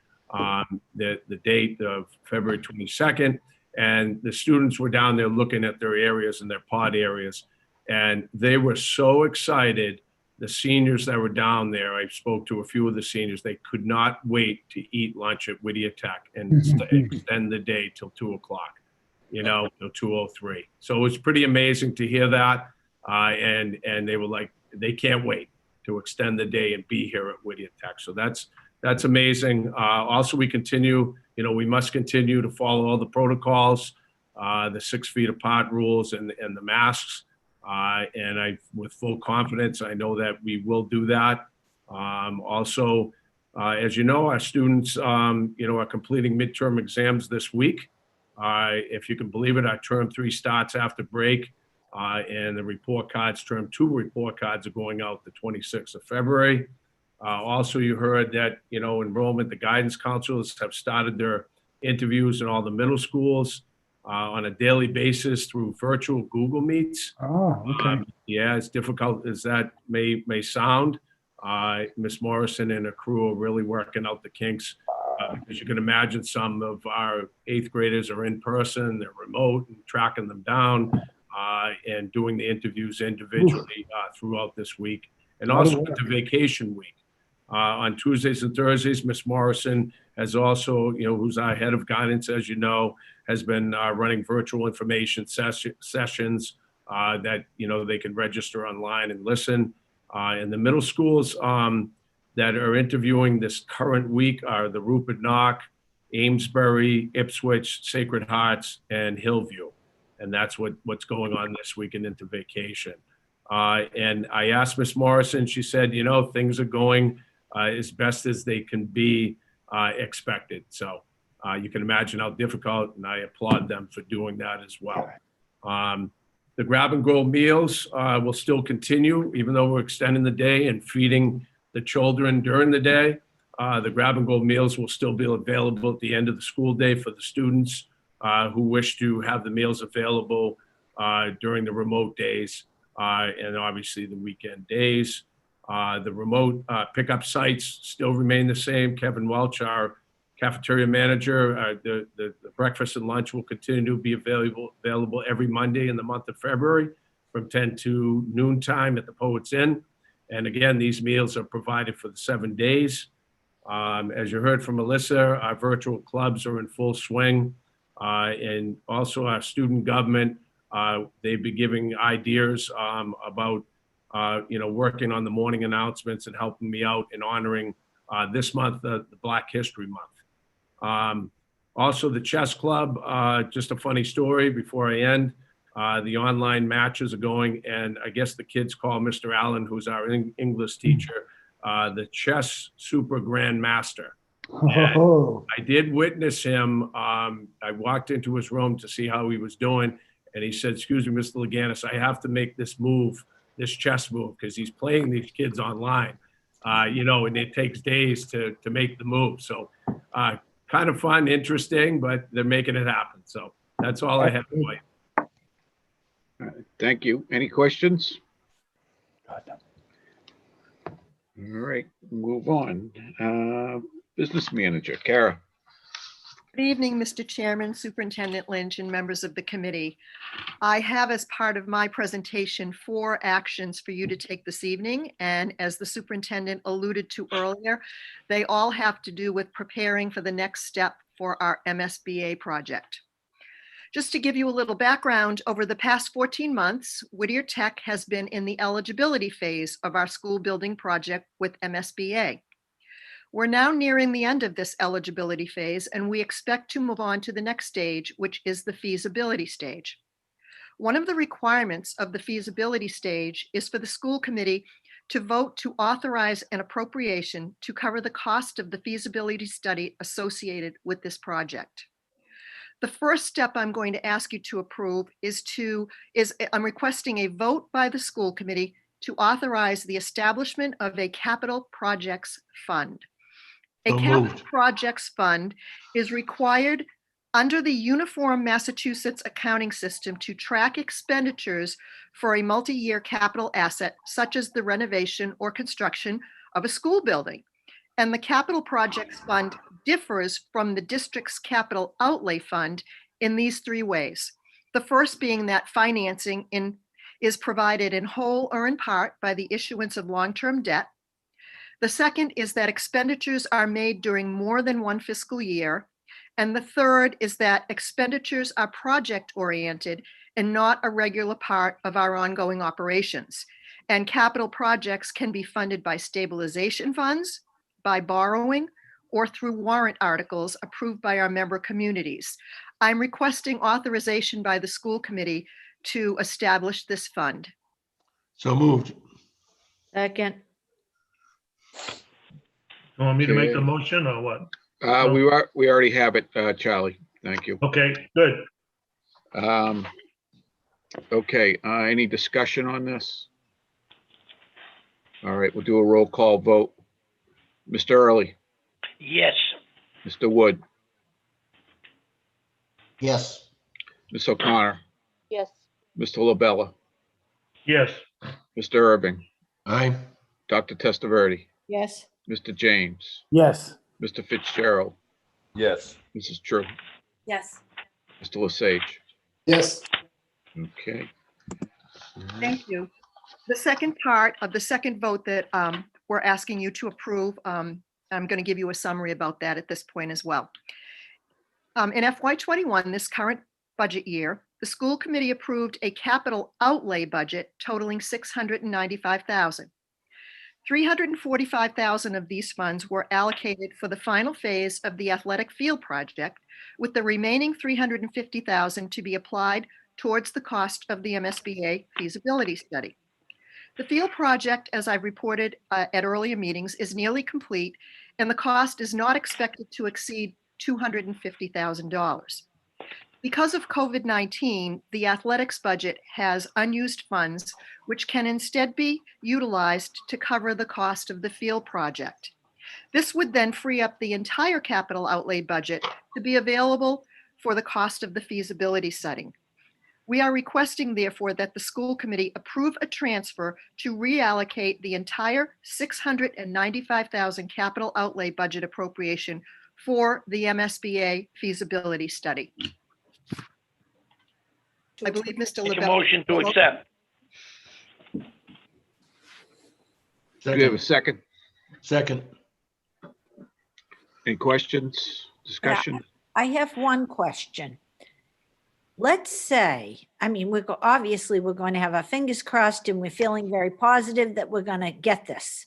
date of February 22nd. And the students were down there looking at their areas and their pod areas. And they were so excited. The seniors that were down there, I spoke to a few of the seniors, they could not wait to eat lunch at Whittier Tech and extend the day till 2 o'clock, till 2:03. So it was pretty amazing to hear that. And they were like, they can't wait to extend the day and be here at Whittier Tech. So that's amazing. Also, we continue, we must continue to follow all the protocols, the 6 feet apart rules and the masks. And with full confidence, I know that we will do that. Also, as you know, our students, are completing midterm exams this week. If you can believe it, our term 3 starts after break. And the report cards, term 2 report cards are going out the 26th of February. Also, you heard that, enrollment, the guidance counselors have started their interviews in all the middle schools on a daily basis through virtual Google Meets. Oh, okay. As difficult as that may sound, Ms. Morrison and her crew are really working out the kinks. As you can imagine, some of our 8th graders are in person, they're remote, and tracking them down and doing the interviews individually throughout this week. And also into vacation week. On Tuesdays and Thursdays, Ms. Morrison has also, who's our head of guidance, as you know, has been running virtual information sessions that, they can register online and listen. And the middle schools that are interviewing this current week are the Rupert Knock, Amesbury, Ipswich, Sacred Hearts, and Hillview. And that's what's going on this week and into vacation. And I asked Ms. Morrison, she said, things are going as best as they can be expected. So you can imagine how difficult, and I applaud them for doing that as well. The grab and go meals will still continue, even though we're extending the day and feeding the children during the day. The grab and go meals will still be available at the end of the school day for the students who wish to have the meals available during the remote days and obviously the weekend days. The remote pickup sites still remain the same. Kevin Welch, our cafeteria manager, the breakfast and lunch will continue to be available every Monday in the month of February from 10 to noon time at the Poets Inn. And again, these meals are provided for the 7 days. As you heard from Melissa, our virtual clubs are in full swing. And also our student government, they've been giving ideas about working on the morning announcements and helping me out in honoring this month, the Black History Month. Also the chess club, just a funny story before I end. The online matches are going, and I guess the kids call Mr. Allen, who's our English teacher, the chess super grand master. Oh. I did witness him. I walked into his room to see how he was doing, and he said, "Excuse me, Mr. Leganis, I have to make this move, this chess move, because he's playing these kids online, and it takes days to make the move." So kind of fun, interesting, but they're making it happen. So that's all I have to say. Thank you. Any questions? All right, move on. Business manager, Kara. Good evening, Mr. Chairman, Superintendent Lynch, and members of the committee. I have, as part of my presentation, 4 actions for you to take this evening. And as the superintendent alluded to earlier, they all have to do with preparing for the next step for our MSBA project. Just to give you a little background, over the past 14 months, Whittier Tech has been in the eligibility phase of our school building project with MSBA. We're now nearing the end of this eligibility phase, and we expect to move on to the next stage, which is the feasibility stage. One of the requirements of the feasibility stage is for the school committee to vote to authorize an appropriation to cover the cost of the feasibility study associated with this project. The first step I'm going to ask you to approve is I'm requesting a vote by the school committee to authorize the establishment of a capital projects fund. A capital projects fund is required under the Uniform Massachusetts accounting system to track expenditures for a multi-year capital asset, such as the renovation or construction of a school building. And the capital projects fund differs from the district's capital outlay fund in these 3 ways. The first being that financing is provided in whole or in part by the issuance of long-term debt. The second is that expenditures are made during more than 1 fiscal year. And the third is that expenditures are project-oriented and not a regular part of our ongoing operations. And capital projects can be funded by stabilization funds, by borrowing, or through warrant articles approved by our member communities. I'm requesting authorization by the school committee to establish this fund. So moved. Second. You want me to make the motion or what? We already have it, Charlie. Thank you. Okay, good. Okay, any discussion on this? All right, we'll do a roll call vote. Mr. Early, Yes. Mr. Wood, Yes. Ms. O'Connor, Yes. Mr. LaBella, Yes. Mr. Irving, Aye. Dr. Testaverde, Yes. Mr. James, Yes. Mr. Fitzgerald, Yes. Mrs. True, Yes. Mr. Lesage. Yes. Okay. Thank you. The second part of the second vote that we're asking you to approve, I'm going to give you a summary about that at this point as well. In FY21, this current budget year, the school committee approved a capital outlay budget totaling $695,000. $345,000 of these funds were allocated for the final phase of the athletic field project, with the remaining $350,000 to be applied towards the cost of the MSBA feasibility study. The field project, as I've reported at earlier meetings, is nearly complete, and the cost is not expected to exceed $250,000. Because of COVID-19, the athletics budget has unused funds, which can instead be utilized to cover the cost of the field project. This would then free up the entire capital outlay budget to be available for the cost of the feasibility study. We are requesting, therefore, that the school committee approve a transfer to reallocate the entire $695,000 capital outlay budget appropriation for the MSBA feasibility study. I believe Mr. Make a LaBelle. motion to accept. Do you have a second? Second. Any questions, discussion? I have one question. Let's say, I mean, obviously we're going to have our fingers crossed and we're feeling very positive that we're going to get this.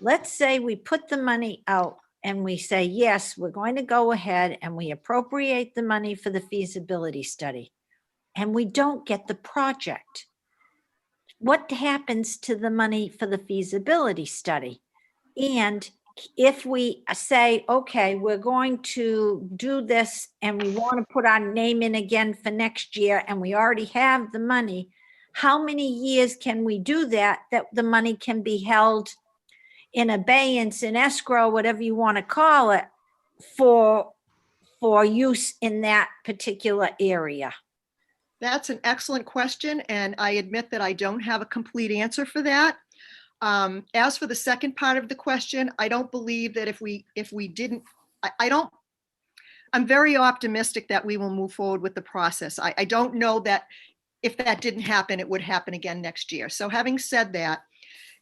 Let's say we put the money out and we say, yes, we're going to go ahead and we appropriate the money for the feasibility study, and we don't get the project. What happens to the money for the feasibility study? And if we say, okay, we're going to do this and we want to put our name in again for next year and we already have the money, how many years can we do that the money can be held in abeyance, in escrow, whatever you want to call it, for use in that particular area? That's an excellent question, and I admit that I don't have a complete answer for that. As for the second part of the question, I don't believe that if we didn't, I'm very optimistic that we will move forward with the process. I don't know that if that didn't happen, it would happen again next year. So having said that,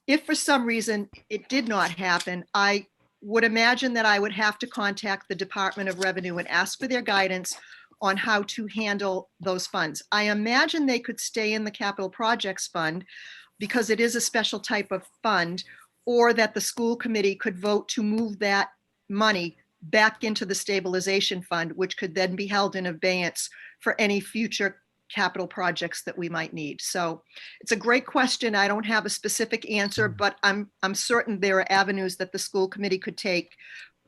if for some reason it did not happen, I would imagine that I would have to contact the Department of Revenue and ask for their guidance on how to handle those funds. I imagine they could stay in the Capital Projects Fund because it is a special type of fund, or that the school committee could vote to move that money back into the stabilization fund, which could then be held in abeyance for any future capital projects that we might need. So it's a great question. I don't have a specific answer, but I'm certain there are avenues that the school committee could take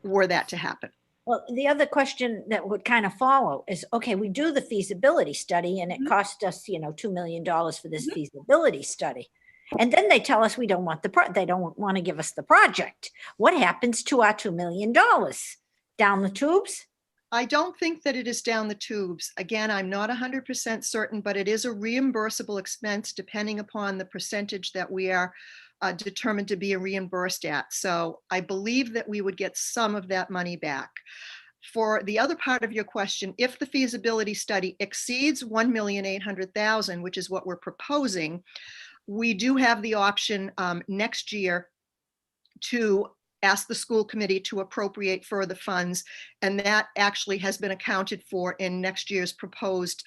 were that to happen. Well, the other question that would kind of follow is, okay, we do the feasibility study and it cost us, $2 million for this feasibility study. And then they tell us we don't want they don't want to give us the project. What happens to our $2 million? Down the tubes? I don't think that it is down the tubes. Again, I'm not 100% certain, but it is a reimbursable expense depending upon the percentage that we are determined to be reimbursed at. So I believe that we would get some of that money back. For the other part of your question, if the feasibility study exceeds $1,800,000, which is what we're proposing, we do have the option next year to ask the school committee to appropriate further funds. And that actually has been accounted for in next year's proposed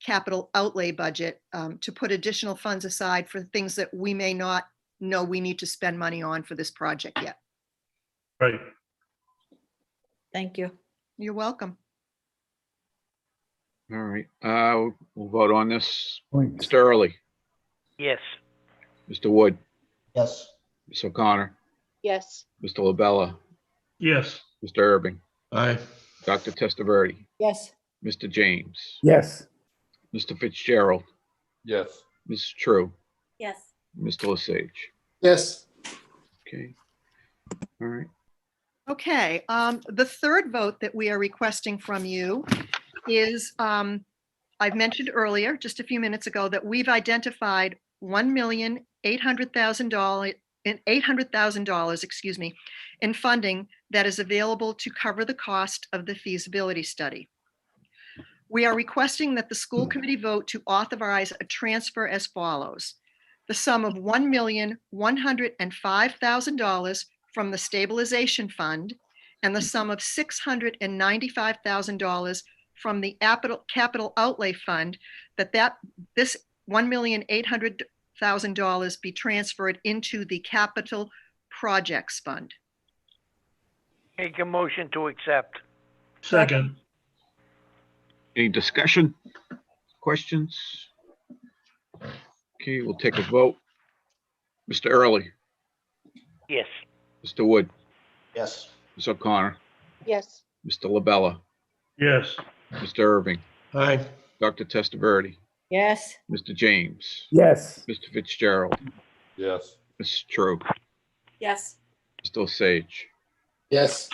capital outlay budget to put additional funds aside for things that we may not know we need to spend money on for this project yet. Right. Thank you. You're welcome. All right, we'll vote on this. Points. Mr. Early, Yes. Mr. Wood, Yes. Ms. O'Connor, Yes. Mr. LaBella, Yes. Mr. Irving, Aye. Dr. Testaverde, Yes. Mr. James, Yes. Mr. Fitzgerald, Yes. Ms. True, Yes. Mr. Lesage. Yes. Okay. All right. Okay, the third vote that we are requesting from you is, I've mentioned earlier, just a few minutes ago, that we've identified $1,800,000, in funding that is available to cover the cost of the feasibility study. We are requesting that the school committee vote to authorize a transfer as follows: the sum of $1,105,000 from the stabilization fund and the sum of $695,000 from the capital outlay fund, this $1,800,000 be transferred into the capital projects fund. Make a motion to accept. Second. Any discussion, questions? Okay, we'll take a vote. Mr. Early, Yes. Mr. Wood, Yes. Ms. O'Connor, Yes. Mr. LaBella, Yes. Mr. Irving, Aye. Dr. Testaverde, Yes. Mr. James, Yes. Mr. Fitzgerald, Yes. Ms. True, Yes. Mr. Lesage. Yes.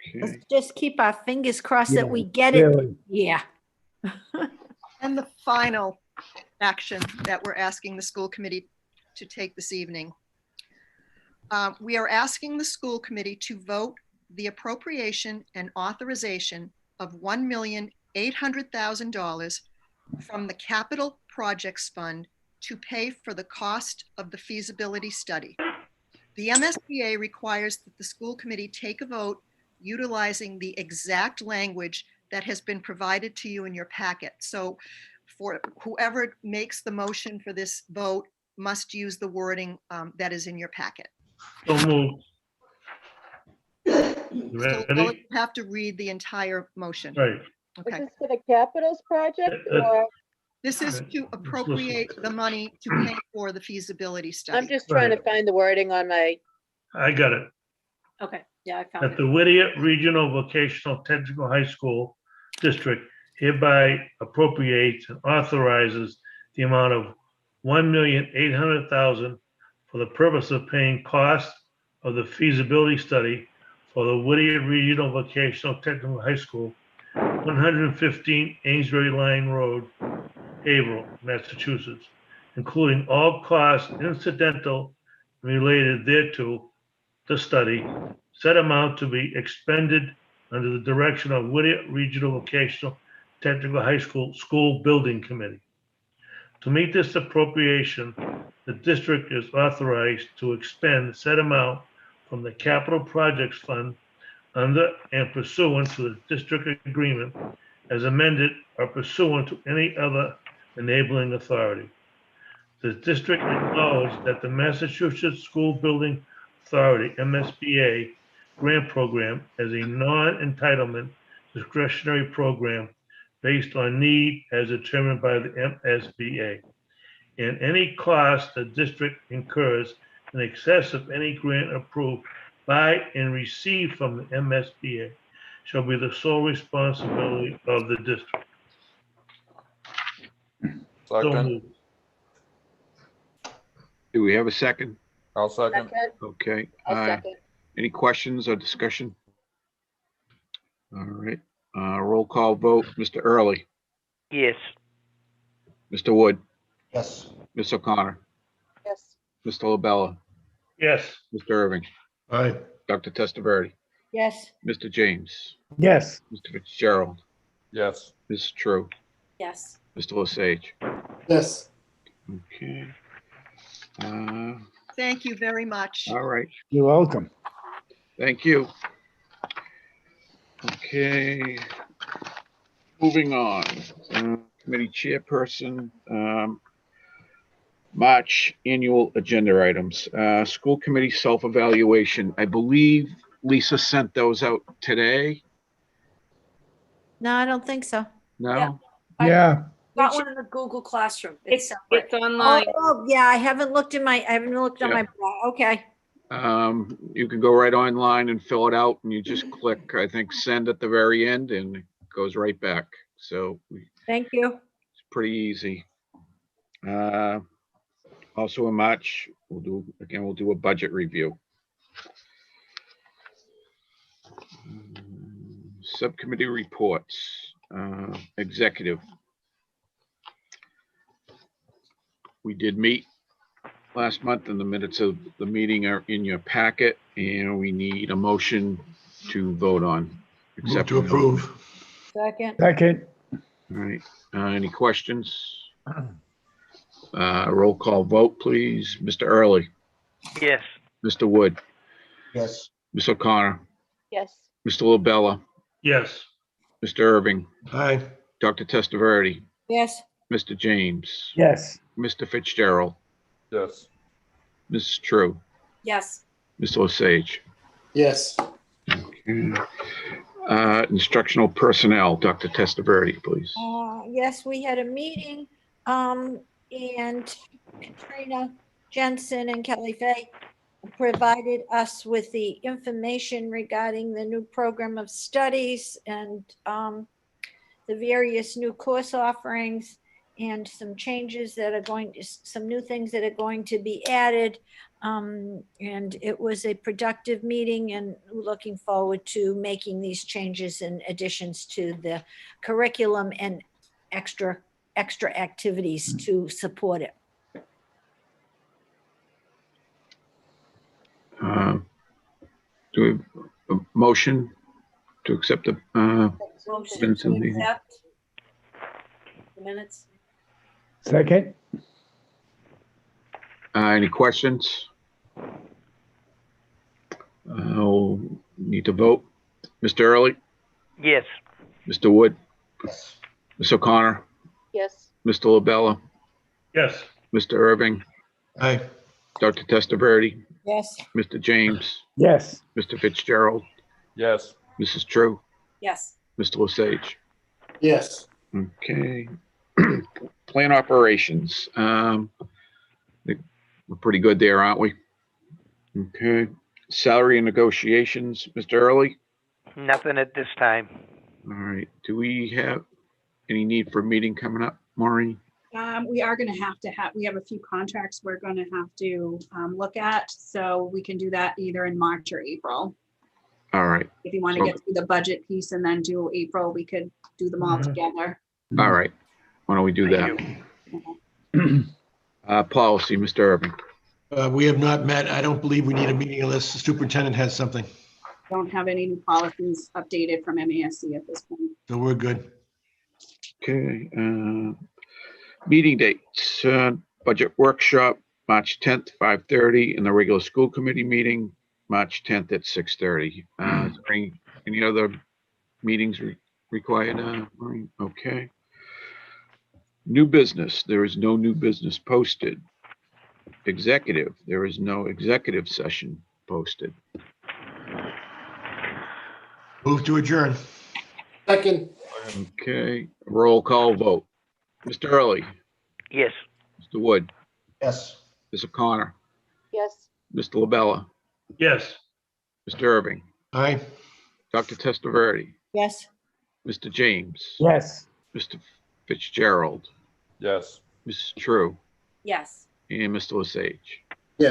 Okay, Let's just keep our fingers crossed Yeah, that we get it. really. Yeah. And the final action that we're asking the school committee to take this evening. We are asking the school committee to vote the appropriation and authorization of $1,800,000 from the Capital Projects Fund to pay for the cost of the feasibility study. The MSBA requires that the school committee take a vote utilizing the exact language that has been provided to you in your packet. So for whoever makes the motion for this vote must use the wording that is in your packet. So moved. You So I'll ready? have to read the entire motion. Right. Okay. Is this for the capitals project or? This is Okay. to appropriate the money to pay for the feasibility study. I'm just trying to Right. find the wording on my, I got it. Okay. Yeah, I found That it. the Whittier Regional Vocational Technical High School District hereby appropriates and authorizes the amount of $1,800,000 for the purpose of paying costs of the feasibility study for the Whittier Regional Vocational Technical High School, 115 Amesbury Line Road, Haverhill, Massachusetts, including all costs incidental and related thereto, the study, said amount to be expended under the direction of Whittier Regional Vocational Technical High School School Building Committee. To meet this appropriation, the district is authorized to expend said amount from the Capital Projects Fund under and pursuant to the district agreement as amended or pursuant to any other enabling authority. The district acknowledged that the Massachusetts School Building Authority, MSBA, grant program as a non-entitlement discretionary program based on need as determined by the MSBA. And any cost the district incurs in excess of any grant approved by and received from the MSBA shall be the sole responsibility of the district. So Second. moved. Do we have a second? I'll second. Okay. I'll second. Any questions or discussion? All right. Roll call vote. Mr. Early, Yes. Mr. Wood, Yes. Ms. O'Connor, Yes. Mr. LaBella, Yes. Mr. Irving, Aye. Dr. Testaverde, Yes. Mr. James, Yes. Mr. Fitzgerald, Yes. Mrs. True, Yes. Mr. Lesage. Yes. Okay. Thank you very much. All right. You're welcome. Thank you. Okay. Moving on. Committee chairperson, March annual agenda items. School committee self-evaluation. I believe Lisa sent those out today. No, I don't think so. No? Yeah. Got one in the Google Classroom. It's separate. It's online. Oh, yeah, I haven't looked on my okay. You can go right online and fill it out and you just click, I think, send at the very end and it goes right back. So Thank you. it's pretty easy. Also in March, we'll do a budget review. Subcommittee reports, executive. We did meet last month and the minutes of the meeting are in your packet and we need a motion to vote on. Move to approve. Second. Second. All right, any questions? Roll call vote, please. Mr. Early, Yes. Mr. Wood, Yes. Ms. O'Connor, Yes. Mr. LaBella, Yes. Mr. Irving, Aye. Dr. Testaverde, Yes. Mr. James, Yes. Mr. Fitzgerald, Yes. Mrs. True, Yes. Mr. Lesage. Yes. Okay. Instructional personnel, Dr. Testaverde, please. Yes, we had a meeting, and Katrina Jensen and Kelly Fay provided us with the information regarding the new program of studies and the various new course offerings and some changes that are some new things that are going to be added. And it was a productive meeting and looking forward to making these changes and additions to the curriculum and extra activities to support it. Do we have a motion to accept the Motion minutes of to the meeting? accept the minutes. Second. Any questions? Need to vote. Mr. Early, Yes. Mr. Wood, Yes. Ms. O'Connor, Yes. Mr. LaBella, Yes. Mr. Irving, Aye. Dr. Testaverde, Yes. Mr. James, Yes. Mr. Fitzgerald, Yes. Mrs. True, Yes. Mr. Lesage. Yes. Okay. Plan operations. Think we're pretty good there, aren't we? Okay. Salary and negotiations, Mr. Early. Nothing at this time. All right. Do we have any need for a meeting coming up, Maureen? We are going to have, we have a few contracts we're going to have to look at. So we can do that either in March or April. All right. If you want to So- get through the budget piece and then do April, we could do them all together. All right. Why don't we do Thank that? Policy, Mr. Irving. We have not met. I don't believe we need a meeting unless the superintendent has something. Don't have any new policies updated from MASC at this point. So we're good. Okay, meeting dates, budget workshop, March 10th, 5:30, and the regular school committee meeting, March 10th at 6:30. Is there any other meetings required, Maureen? Okay. New business, there is no new business posted. Executive, there is no executive session posted. Move to adjourn. Second, Okay, roll call vote. Mr. Early, Yes. Mr. Wood, Yes. Ms. O'Connor, Yes. Mr. LaBella, Yes. Mr. Irving, Aye. Dr. Testaverde, Yes. Mr. James, Yes. Mr. Fitzgerald, Yes. Mrs. True, Yes. and Mr. Lesage.